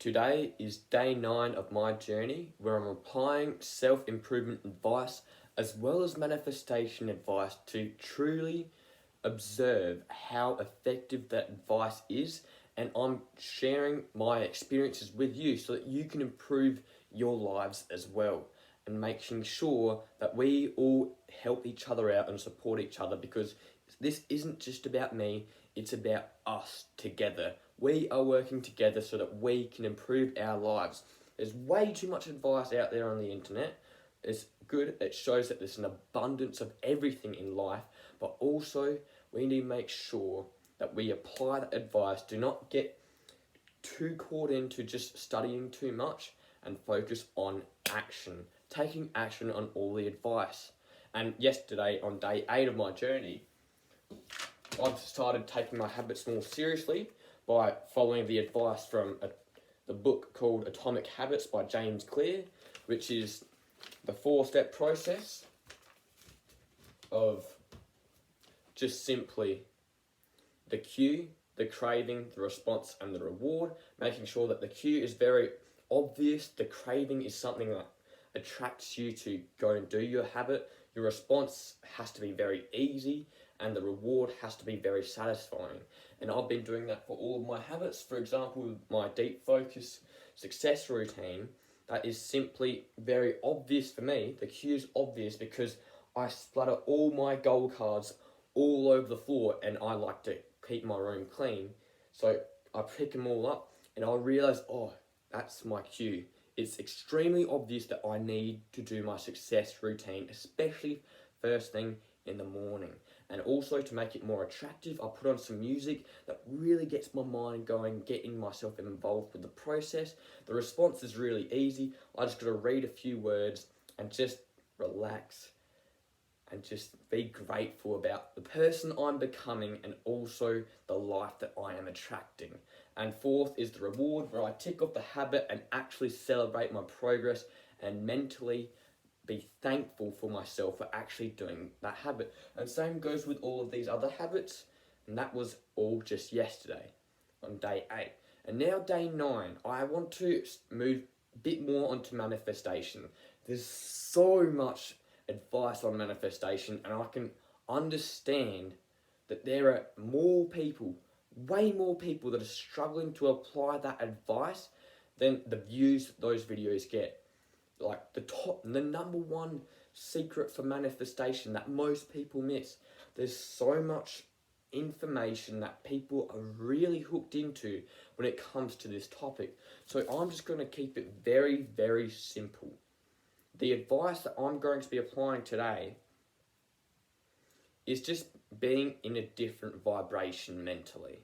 Today is day 9 of my journey where I'm applying self-improvement advice as well as manifestation advice to truly observe how effective that advice is, and I'm sharing my experiences with you so that you can improve your lives as well, and making sure that we all help each other out and support each other, because this isn't just about me, it's about us together. We are working together so that we can improve our lives. There's way too much advice out there on the internet. It's good, it shows that there's an abundance of everything in life, but also we need to make sure that we apply that advice. Do not get too caught into just studying too much, and focus on action, taking action on all the advice. And yesterday, on day 8 of my journey, I've started taking my habits more seriously by following the advice from the book called Atomic Habits by James Clear, which is the 4-step process of just simply the cue, the craving, the response, and the reward. Making sure that the cue is very obvious, the craving is something that attracts you to go and do your habit, your response has to be very easy, and the reward has to be very satisfying. And I've been doing that for all of my habits. For example, my deep focus success routine, that is simply very obvious for me. The cue is obvious because I splatter all my goal cards all over the floor, and I like to keep my room clean. So I pick them all up and I realise, oh, that's my cue. It's extremely obvious that I need to do my success routine, especially first thing in the morning. And also, to make it more attractive, I put on some music that really gets my mind going, getting myself involved with the process. The response is really easy. I just got to read a few words and just relax and just be grateful about the person I'm becoming and also the life that I am attracting. And fourth is the reward, where I tick off the habit and actually celebrate my progress and mentally be thankful for myself for actually doing that habit. And same goes with all of these other habits. And that was all just yesterday on day 8. And now day 9, I want to move a bit more onto manifestation. There's so much advice on manifestation, and I can understand that there are more people, way more people, that are struggling to apply that advice than the views those videos get. Like the number one secret for manifestation that most people miss. There's so much information that people are really hooked into when it comes to this topic. So I'm just going to keep it very, very simple. The advice that I'm going to be applying today is just being in a different vibration mentally.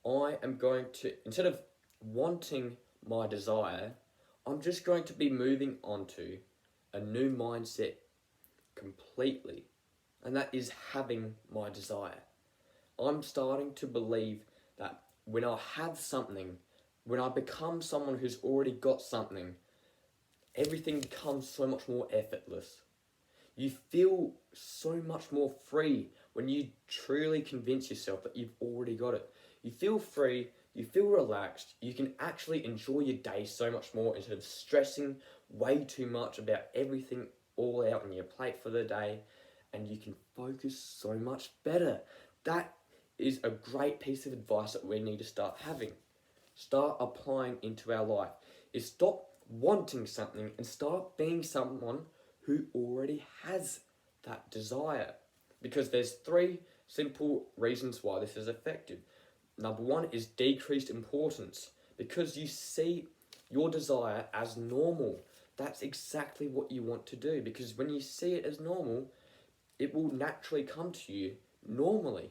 I am going to, instead of wanting my desire, I'm just going to be moving on to a new mindset completely, and that is having my desire. I'm starting to believe that when I have something, when I become someone who's already got something, everything becomes so much more effortless. You feel so much more free when you truly convince yourself that you've already got it. You feel free, you feel relaxed, you can actually enjoy your day so much more instead of stressing way too much about everything all out on your plate for the day, and you can focus so much better. That is a great piece of advice that we need to start having. Start applying into our life. Is stop wanting something and start being someone who already has that desire. Because there's 3 simple reasons why this is effective. Number 1 is decreased importance. Because you see your desire as normal. That's exactly what you want to do. Because when you see it as normal, it will naturally come to you normally.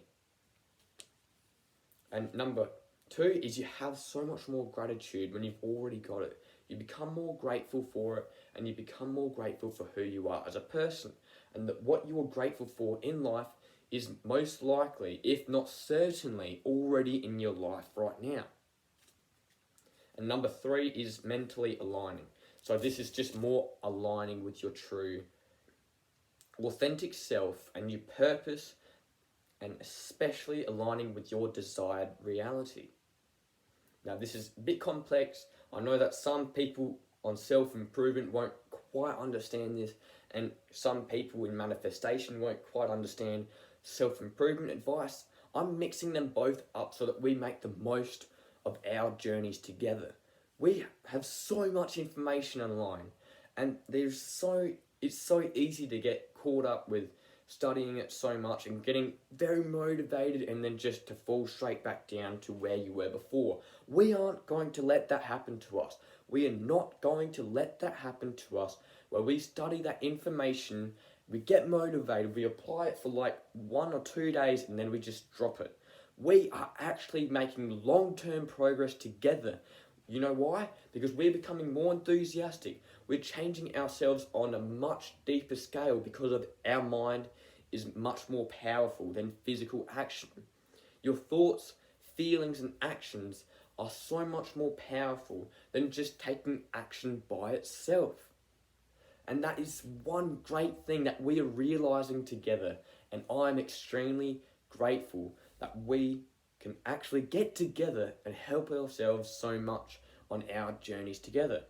And number 2 is you have so much more gratitude when you've already got it. You become more grateful for it, and you become more grateful for who you are as a person. And that what you are grateful for in life is most likely, if not certainly, already in your life right now. And number 3 is mentally aligning. So this is just more aligning with your true, authentic self and your purpose, and especially aligning with your desired reality. Now, this is a bit complex. I know that some people on self-improvement won't quite understand this, and some people in manifestation won't quite understand self-improvement advice. I'm mixing them both up so that we make the most of our journeys together. We have so much information online, and it's so easy to get caught up with studying it so much and getting very motivated and then just to fall straight back down to where you were before. We aren't going to let that happen to us. We are not going to let that happen to us where we study that information, we get motivated, we apply it for like 1 or 2 days and then we just drop it. We are actually making long-term progress together. You know why? Because we're becoming more enthusiastic. We're changing ourselves on a much deeper scale because of our mind is much more powerful than physical action. Your thoughts, feelings, and actions are so much more powerful than just taking action by itself. And that is one great thing that we are realizing together. And I'm extremely grateful that we can actually get together and help ourselves so much on our journeys together.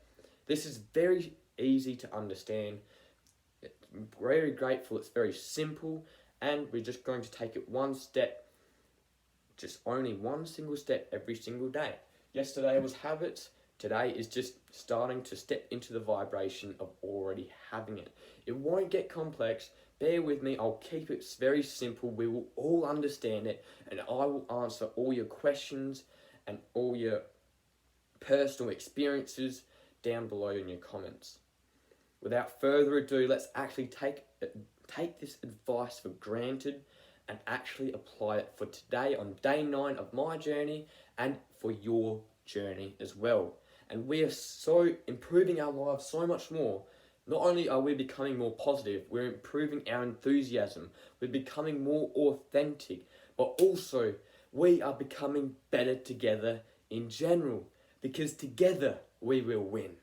This is very easy to understand. Very grateful, it's very simple, and we're just going to take it one step, just only one single step every single day. Yesterday was habits, today is just starting to step into the vibration of already having it. It won't get complex, bear with me, I'll keep it very simple, we will all understand it, and I will answer all your questions and all your personal experiences down below in your comments. Without further ado, let's actually take this advice for granted and actually apply it for today on day 9 of my journey and for your journey as well. And we are so improving our lives so much more. Not only are we becoming more positive, we're improving our enthusiasm, we're becoming more authentic, but also we are becoming better together in general, because together we will win.